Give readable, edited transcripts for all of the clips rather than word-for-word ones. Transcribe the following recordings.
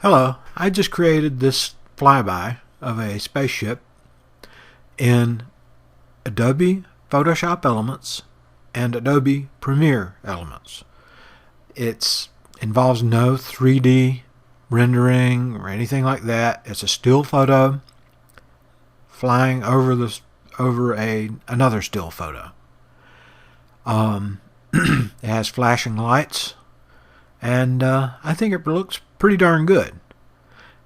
Hello, I just created this flyby of a spaceship in Adobe Photoshop Elements and Adobe Premiere Elements. It involves no 3D rendering or anything like that. It's a still photo flying over another still photo. It has flashing lights, and I think it looks pretty darn good.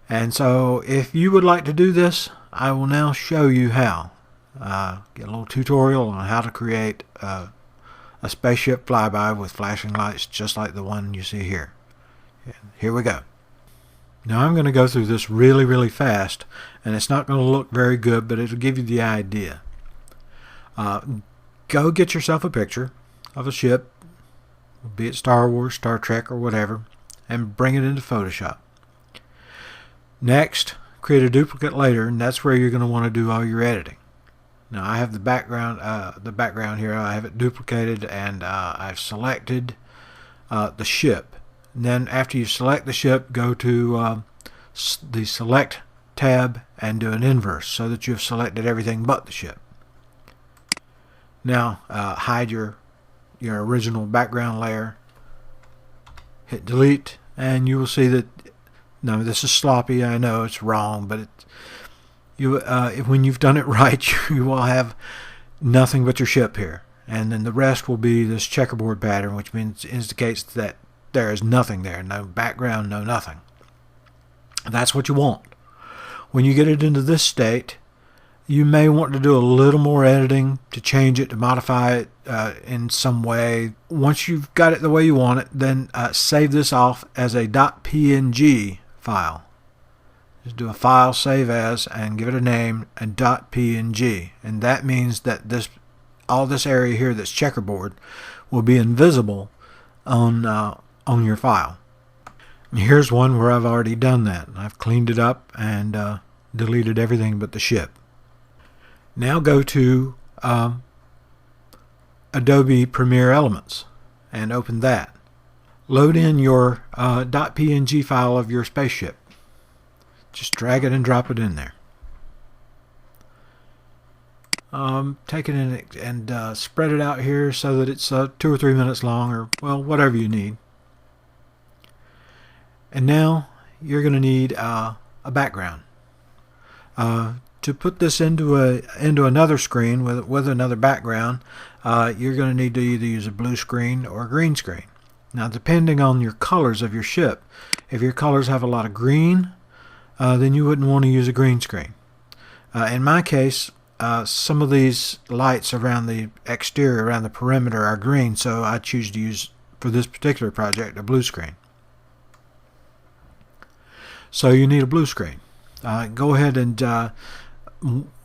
And so if you would like to do this, I will now show you how. Get a little tutorial on how to create a spaceship flyby with flashing lights just like the one you see here. Here we go. Now I'm going to go through this really fast, and it's not going to look very good, but it'll give you the idea. Go get yourself a picture of a ship, be it Star Wars, Star Trek, or whatever, and bring it into Photoshop. Next, create a duplicate later, and that's where you're going to want to do all your editing. Now I have the background here. I have it duplicated, and I've selected the ship. And then after you select the ship, go to the Select tab and do an inverse so that you've selected everything but the ship. Now hide your original background layer. Hit delete, and you will see that no, this is sloppy. I know it's wrong, but when you've done it right, you will have nothing but your ship here, and then the rest will be this checkerboard pattern, which indicates that there is nothing there, no background, no nothing. That's what you want. When you get it into this state, you may want to do a little more editing to change it, to modify it in some way. Once you've got it the way you want it, then save this off as a .png file. Just do a file, save as, and give it a name, and .png, and that means that all this area here that's checkerboard will be invisible on your file. And here's one where I've already done that. I've cleaned it up and deleted everything but the ship. Now go to Adobe Premiere Elements and open that. Load in your .png file of your spaceship. Just drag it and drop it in there. Take it in and spread it out here so that it's 2 or 3 minutes long, or well, whatever you need. And now you're going to need a background. To put this into another screen with another background, you're going to need to either use a blue screen or a green screen. Now, depending on your colors of your ship, if your colors have a lot of green, then you wouldn't want to use a green screen. In my case, some of these lights around the exterior, around the perimeter, are green, so I choose to use, for this particular project, a blue screen. So you need a blue screen. Go ahead and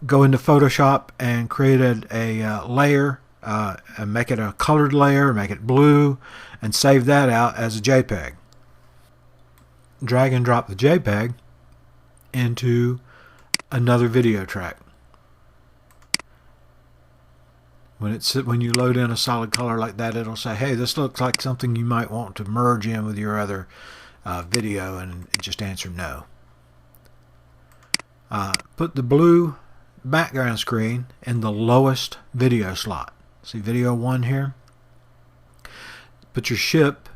go into Photoshop and create a layer, and make it a colored layer, make it blue, and save that out as a JPEG. Drag and drop the JPEG into another video track. When you load in a solid color like that, it'll say, hey, this looks like something you might want to merge in with your other video, and just answer no. Put the blue background screen in the lowest video slot. See video 1 here? Put your ship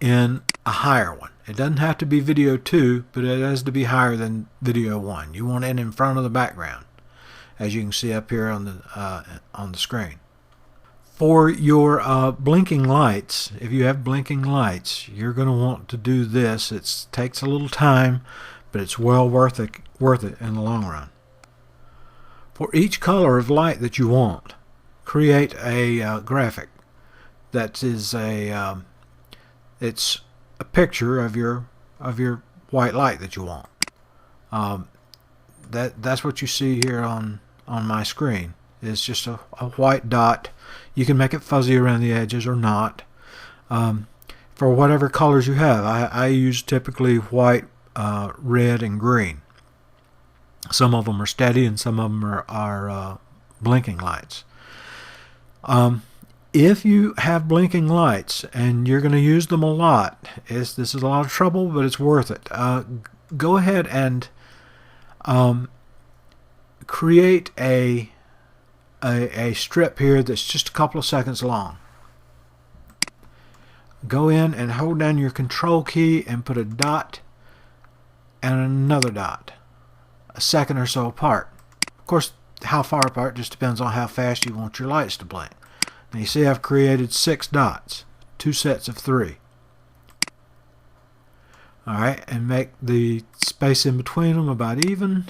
in a higher one. It doesn't have to be video 2, but it has to be higher than video 1. You want it in front of the background, as you can see up here on the screen. For your blinking lights, if you have blinking lights, you're going to want to do this. It takes a little time, but it's well worth it in the long run. For each color of light that you want, create a graphic that is it's a picture of your white light that you want. That's what you see here on my screen. It's just a white dot. You can make it fuzzy around the edges or not. For whatever colors you have, I use typically white, red, and green. Some of them are steady, and some of them are blinking lights. If you have blinking lights and you're going to use them a lot, this is a lot of trouble, but it's worth it. Go ahead and create a strip here that's just a couple of seconds long. Go in and hold down your control key and put a dot and another dot, a second or so apart. Of course, how far apart just depends on how fast you want your lights to blink. And you see I've created 6 dots, 2 sets of 3. Alright, and make the space in between them about even,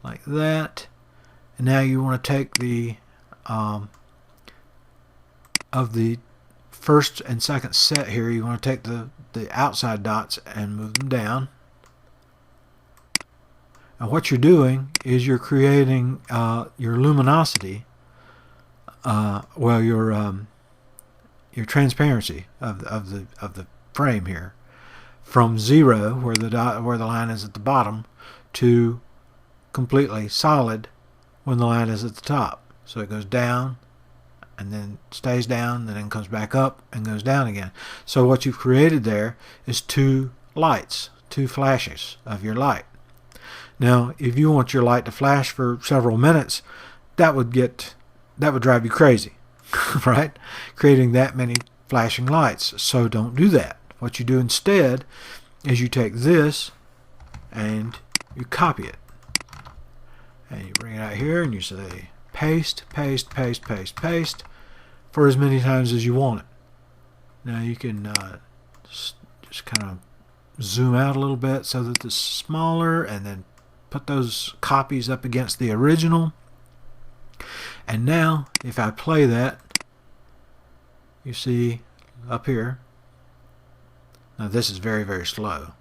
like that. And now you want to take the of the first and second set here, you want to take the outside dots and move them down. And what you're doing is you're creating your luminosity, well, your transparency of the frame here, from 0, where the line is at the bottom, to completely solid when the line is at the top. So it goes down and then stays down and then comes back up and goes down again. So what you've created there is 2 lights, 2 flashes of your light. Now if you want your light to flash for several minutes, that would drive you crazy, right? Creating that many flashing lights. So don't do that. What you do instead is you take this and you copy it. And you bring it out here and you say paste, paste, paste, paste, paste for as many times as you want it. Now you can just kind of zoom out a little bit so that it's smaller, and then put those copies up against the original. And now if I play that, you see up here, now this is very, very slow.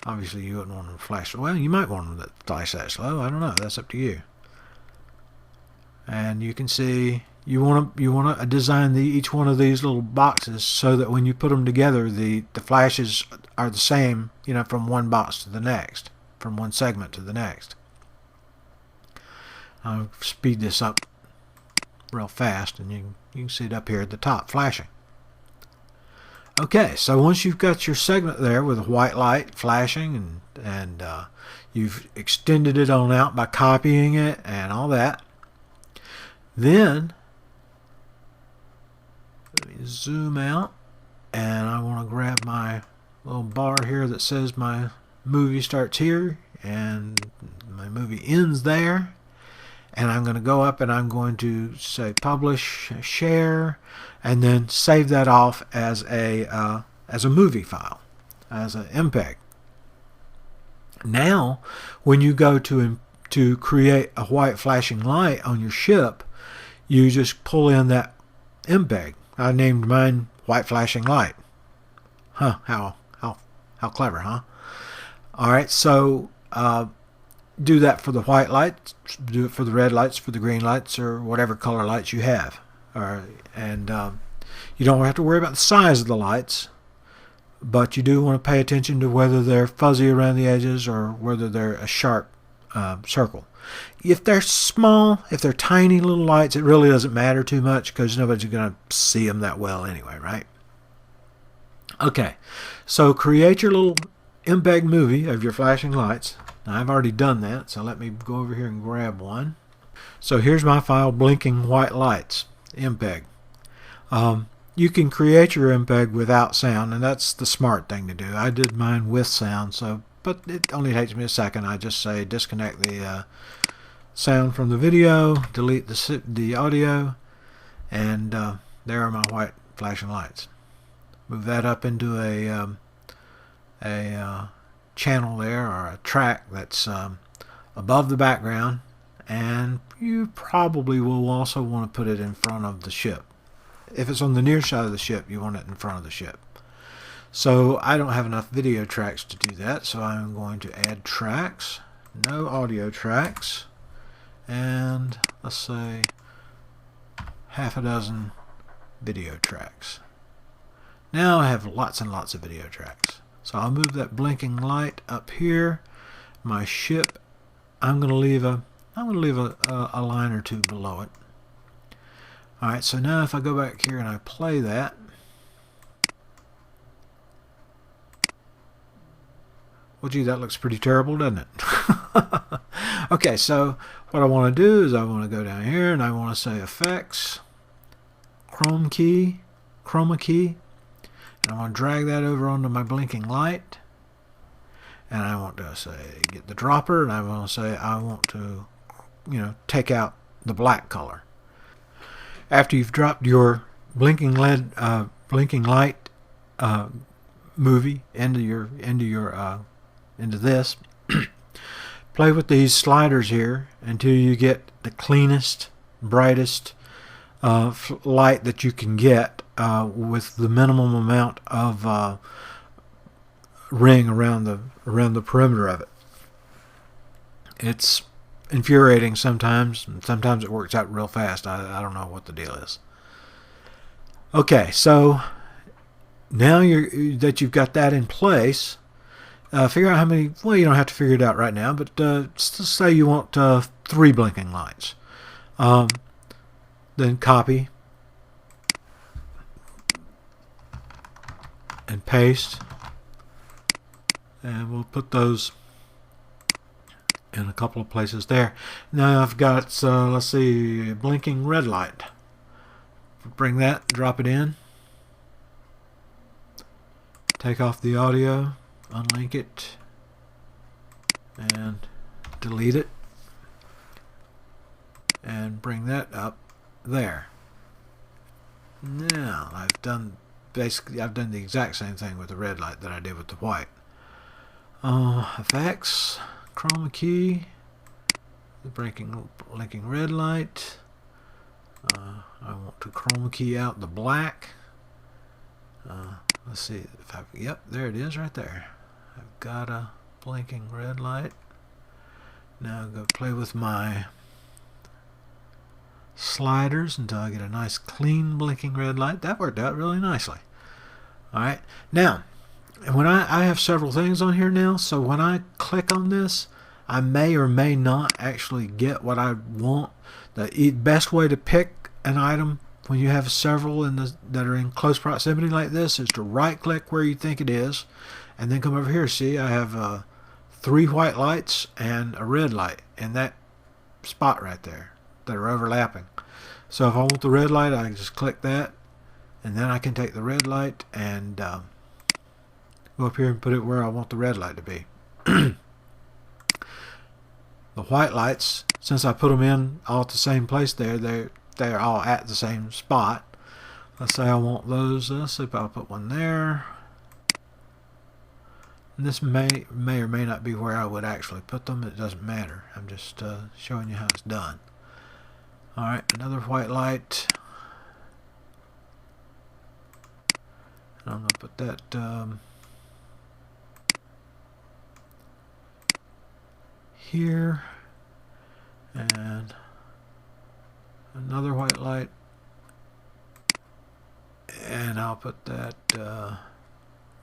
Obviously you wouldn't want them to flash. Well, you might want them to flash that slow. I don't know. That's up to you. And you can see you want to design each one of these little boxes so that when you put them together, the flashes are the same, from one box to the next, from one segment to the next. I'll speed this up real fast, and you can see it up here at the top flashing. Okay, so once you've got your segment there with a white light flashing, and you've extended it on out by copying it and all that, then let me zoom out, and I want to grab my little bar here that says my movie starts here and my movie ends there. And I'm going to go up and I'm going to say publish, share, and then save that off as a movie file, as an MPEG. Now, when you go to create a white flashing light on your ship, you just pull in that MPEG. I named mine white flashing light. Huh? How clever, huh? All right, so do that for the white lights, do it for the red lights, for the green lights, or whatever color lights you have. And you don't have to worry about the size of the lights, but you do want to pay attention to whether they're fuzzy around the edges or whether they're a sharp circle. If they're small, if they're tiny little lights, it really doesn't matter too much because nobody's going to see them that well anyway, right? Okay, so create your little MPEG movie of your flashing lights. Now, I've already done that, so let me go over here and grab one. So here's my file, blinking white lights, MPEG. You can create your MPEG without sound, and that's the smart thing to do. I did mine with sound, but it only takes me a second. I just say disconnect the sound from the video, delete the audio, and there are my white flashing lights. Move that up into a channel there, or a track that's above the background, and you probably will also want to put it in front of the ship. If it's on the near side of the ship, you want it in front of the ship. So I don't have enough video tracks to do that, so I'm going to add tracks, no audio tracks, and let's say half a dozen video tracks. Now I have lots and lots of video tracks. So I'll move that blinking light up here. My ship, I'm going to leave a line or two below it. Alright, so now if I go back here and I play that, well, gee, that looks pretty terrible, doesn't it? Okay, so what I want to do is I want to go down here and I want to say Effects, Chroma key, and I want to drag that over onto my blinking light. And I want to say get the dropper, and I want to say I want to, take out the black color. After you've dropped your blinking light movie into this, play with these sliders here until you get the cleanest, brightest light that you can get with the minimum amount of ring around the perimeter of it. It's infuriating sometimes, and sometimes it works out real fast. I don't know what the deal is. Okay, so now that you've got that in place, figure out how many. Well, you don't have to figure it out right now, but let's say you want 3 blinking lights. Then copy and paste. And we'll put those in a couple of places there. Now I've got, let's see, blinking red light. Bring that, drop it in. Take off the audio, unlink it, and delete it. And bring that up there. Now I've done the exact same thing with the red light that I did with the white. Effects, chroma key, the blinking red light. I want to chroma key out the black. Let's see if yep, there it is right there. I've got a blinking red light. Now I'll go play with my sliders until I get a nice clean blinking red light. That worked out really nicely. Alright, now when I have several things on here now, so when I click on this, I may or may not actually get what I want. The best way to pick an item when you have several that are in close proximity like this is to right click where you think it is and then come over here. See, I have 3 white lights and a red light in that spot right there that are overlapping. So if I want the red light, I can just click that, and then I can take the red light and go up here and put it where I want the red light to be. The white lights, since I put them in all at the same place there, they're all at the same spot. Let's say I want those. Let's see if I'll put one there. And this may or may not be where I would actually put them. It doesn't matter. I'm just showing you how it's done. Alright, another white light. And I'm going to put that here, and another white light, and I'll put that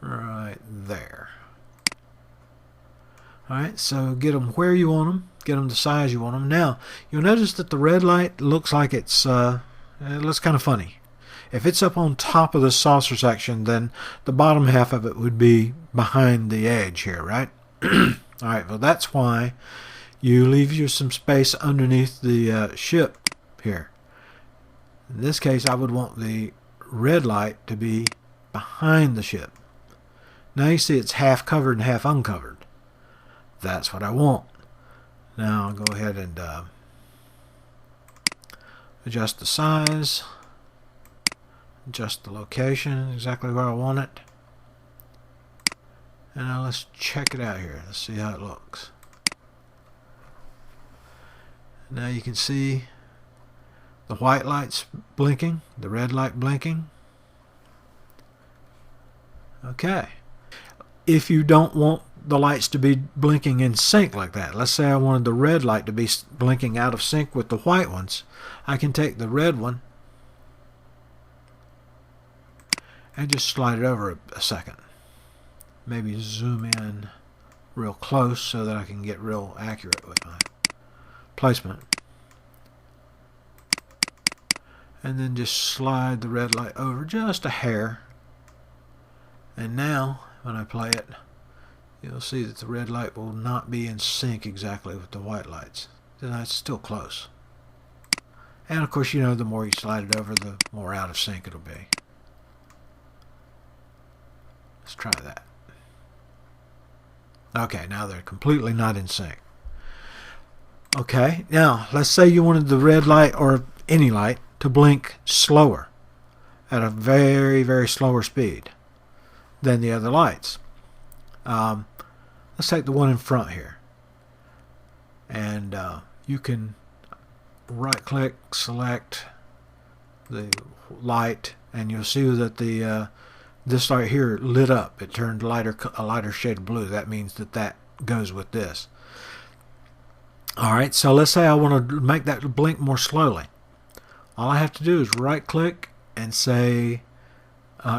right there. Alright, so get them where you want them, get them the size you want them. Now, you'll notice that the red light looks like it looks kind of funny. If it's up on top of the saucer section, then the bottom half of it would be behind the edge here, right? Alright, well that's why you leave you some space underneath the ship here. In this case, I would want the red light to be behind the ship. Now you see it's half covered and half uncovered. That's what I want. Now I'll go ahead and adjust the size, adjust the location exactly where I want it. And now let's check it out here. Let's see how it looks. Now you can see the white light's blinking, the red light blinking. Okay. If you don't want the lights to be blinking in sync like that, let's say I wanted the red light to be blinking out of sync with the white ones, I can take the red one and just slide it over a second. Maybe zoom in real close so that I can get real accurate with my placement. and then just slide the red light over just a hair. And now when I play it, you'll see that the red light will not be in sync exactly with the white lights. Then it's still close. And of course, you know, the more you slide it over, the more out of sync it'll be. Let's try that. Okay, now they're completely not in sync. Okay, now let's say you wanted the red light or any light to blink slower, at a very, very slower speed than the other lights. Let's take the one in front here, and you can right click, select the light, and you'll see that the this light here lit up. It turned a lighter shade of blue. That means that that goes with this. Alright, so let's say I want to make that blink more slowly. All I have to do is right click and say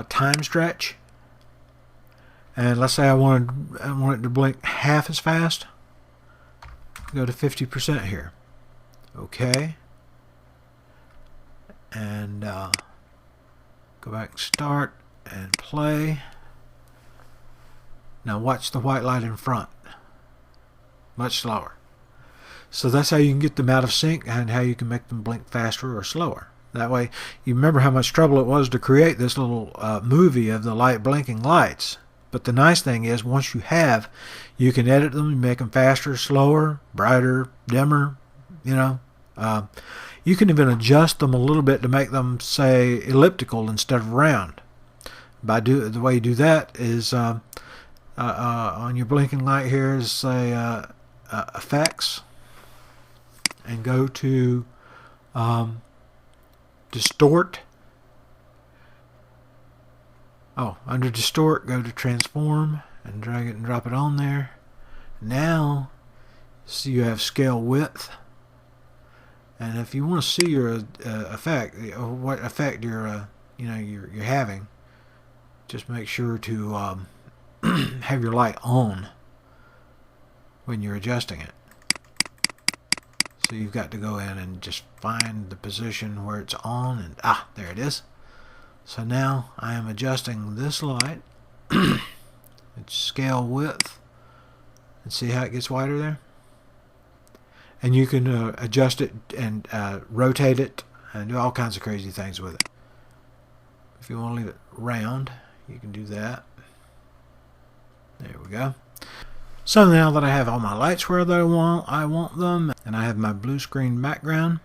time stretch. And let's say I want it to blink half as fast. Go to 50% here. Okay. And go back and start and play. Now watch the white light in front. Much slower. So that's how you can get them out of sync and how you can make them blink faster or slower. That way, you remember how much trouble it was to create this little movie of the light blinking lights. But the nice thing is, once you have, you can edit them and make them faster, slower, brighter, dimmer, you know. You can even adjust them a little bit to make them, say, elliptical instead of round. The way you do that is on your blinking light here is, say, effects, and go to distort. Under distort, go to transform and drag it and drop it on there. Now, see, you have scale width, and if you want to see your effect, what effect you're having, just make sure to have your light on when you're adjusting it. So you've got to go in and just find the position where it's on, and there it is. So now I am adjusting this light. It's scale width, and see how it gets wider there? And you can adjust it and rotate it and do all kinds of crazy things with it. If you want to leave it round, you can do that. There we go. So now that I have all my lights where I want them, and I have my blue screen background,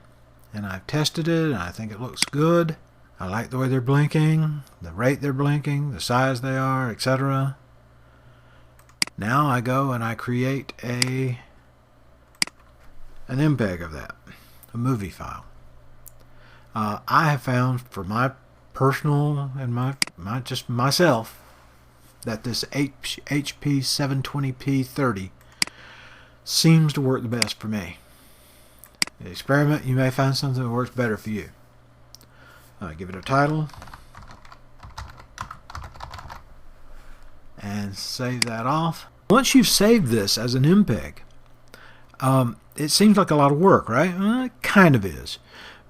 and I've tested it, and I think it looks good. I like the way they're blinking, the rate they're blinking, the size they are, etc. Now I go and I create an MPEG of that, a movie file. I have found for my personal and just myself, that this HP 720p 30 seems to work the best for me. The experiment, you may find something that works better for you. Give it a title and save that off. Once you've saved this as an MPEG, it seems like a lot of work, right? It kind of is.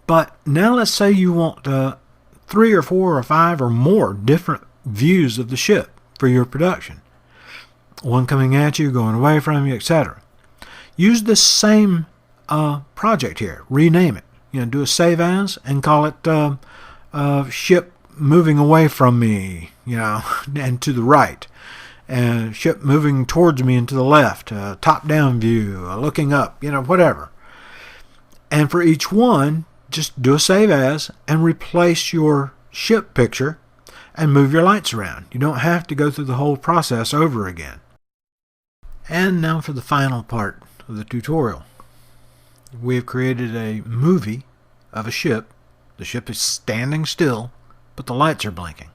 But now let's say you want 3 or 4 or 5 or more different views of the ship for your production. One coming at you, going away from you, etc. Use this same project here. Rename it. Do a save as and call it ship moving away from me, and to the right. And ship moving towards me and to the left. Top-down view, looking up, whatever. And for each one, just do a save as and replace your ship picture and move your lights around. You don't have to go through the whole process over again. And now for the final part of the tutorial. We have created a movie of a ship. The ship is standing still, but the lights are blinking.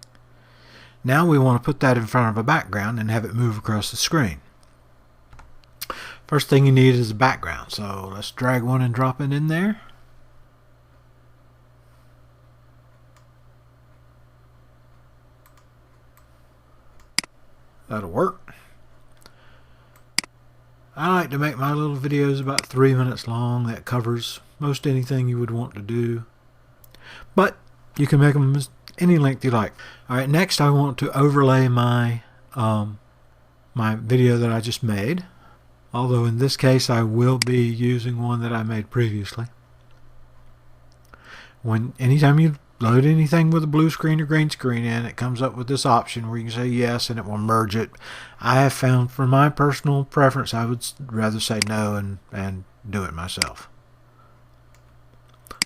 Now we want to put that in front of a background and have it move across the screen. First thing you need is a background, so let's drag one and drop it in there. That'll work. I like to make my little videos about 3 minutes long. That covers most anything you would want to do. but you can make them any length you like. Alright, next I want to overlay my my video that I just made, although in this case I will be using one that I made previously. Anytime you load anything with a blue screen or green screen in, it comes up with this option where you can say yes and it will merge it. I have found, for my personal preference, I would rather say no and do it myself.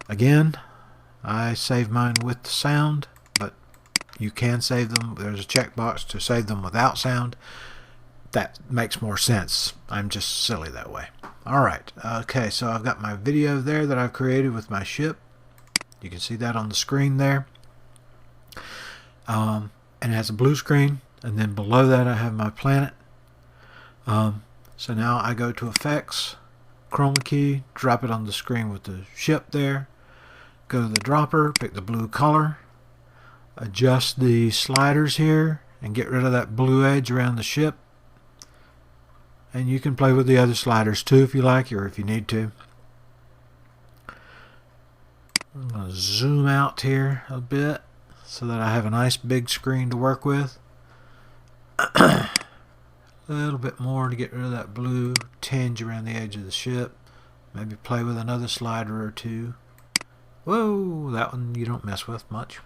Again, I save mine with the sound, but you can save them. There's a checkbox to save them without sound. That makes more sense. I'm just silly that way. Alright, okay, so I've got my video there that I've created with my ship. You can see that on the screen there. And it has a blue screen, and then below that I have my planet. So now I go to Effects, Chroma Key, drop it on the screen with the ship there. Go to the dropper, pick the blue color, adjust the sliders here, and get rid of that blue edge around the ship. And you can play with the other sliders too if you like, or if you need to. I'm going to zoom out here a bit so that I have a nice big screen to work with. A little bit more to get rid of that blue tinge around the edge of the ship. Maybe play with another slider or two. Whoa, that one you don't mess with much.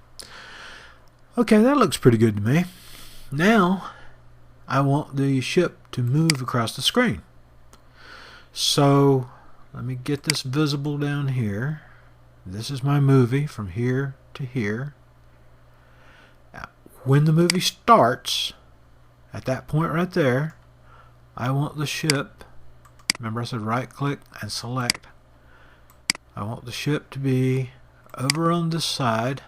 Okay, that looks pretty good to me. Now I want the ship to move across the screen. So let me get this visible down here. This is my movie from here to here. Now, when the movie starts, at that point right there, I want the ship, remember I said right click and select, I want the ship to be over on this side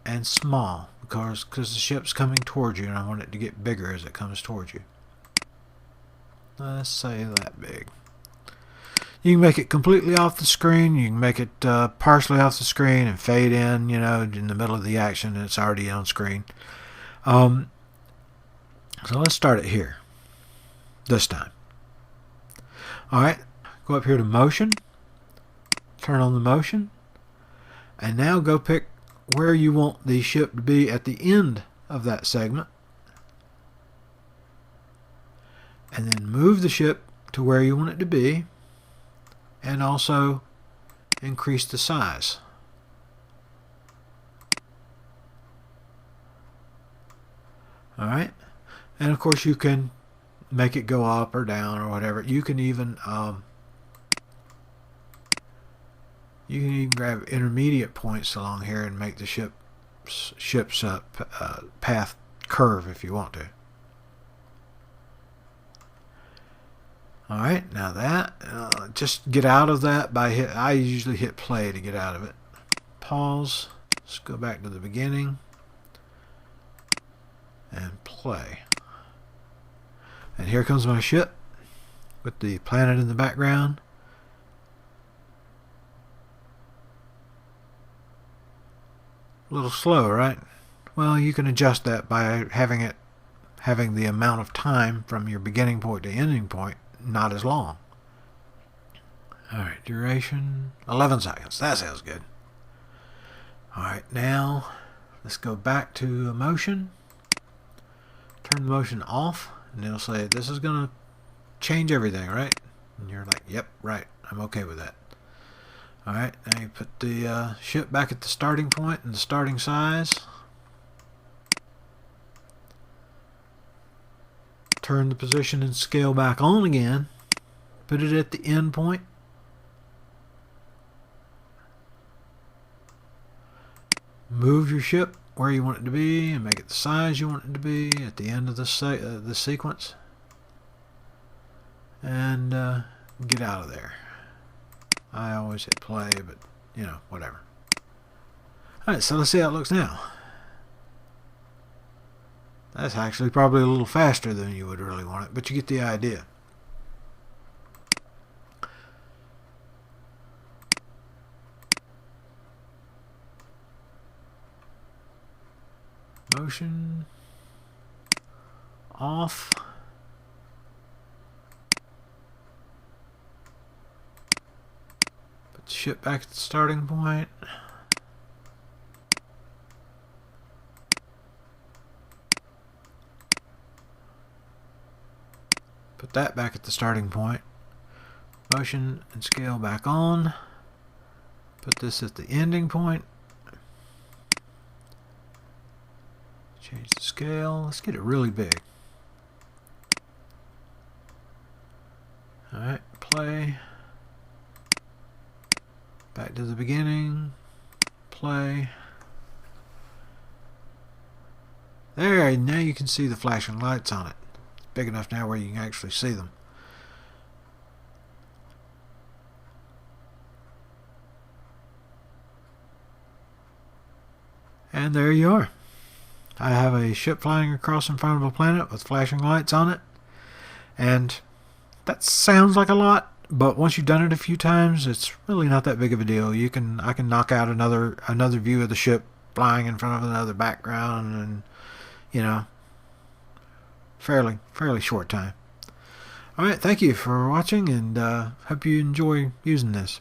and small because the ship's coming towards you and I want it to get bigger as it comes towards you. Let's say that big. You can make it completely off the screen. You can make it partially off the screen and fade in, you know, in the middle of the action and it's already on screen. So let's start it here this time. Alright, go up here to motion, turn on the motion, and now go pick where you want the ship to be at the end of that segment. And then move the ship to where you want it to be. And also increase the size. Alright, and of course you can make it go up or down or whatever. You can even grab intermediate points along here and make the ship's path curve if you want to. Alright, now that, just get out of that by I usually hit play to get out of it. Pause, let's go back to the beginning, and play. And here comes my ship, with the planet in the background. A little slow, right? Well, you can adjust that by having the amount of time from your beginning point to ending point not as long. Alright, duration 11 seconds. That sounds good. Alright, now let's go back to motion. Turn the motion off, and it'll say this is going to change everything, right? And you're like, yep, right. I'm okay with that. Alright, now you put the ship back at the starting point and the starting size. Turn the position and scale back on again. Put it at the end point. Move your ship where you want it to be and make it the size you want it to be at the end of the sequence. And get out of there. I always hit play, but you know, whatever. Alright, so let's see how it looks now. That's actually probably a little faster than you would really want it, but you get the idea. Motion off. Put the ship back at the starting point. Put that back at the starting point. Motion and scale back on. Put this at the ending point. Change the scale. Let's get it really big. Alright, play. Back to the beginning. Play. There, now you can see the flashing lights on it. It's big enough now where you can actually see them. And there you are. I have a ship flying across in front of a planet with flashing lights on it. And that sounds like a lot, but once you've done it a few times, it's really not that big of a deal. I can knock out another view of the ship flying in front of another background, and you know, fairly short time. All right, thank you for watching, and hope you enjoy using this.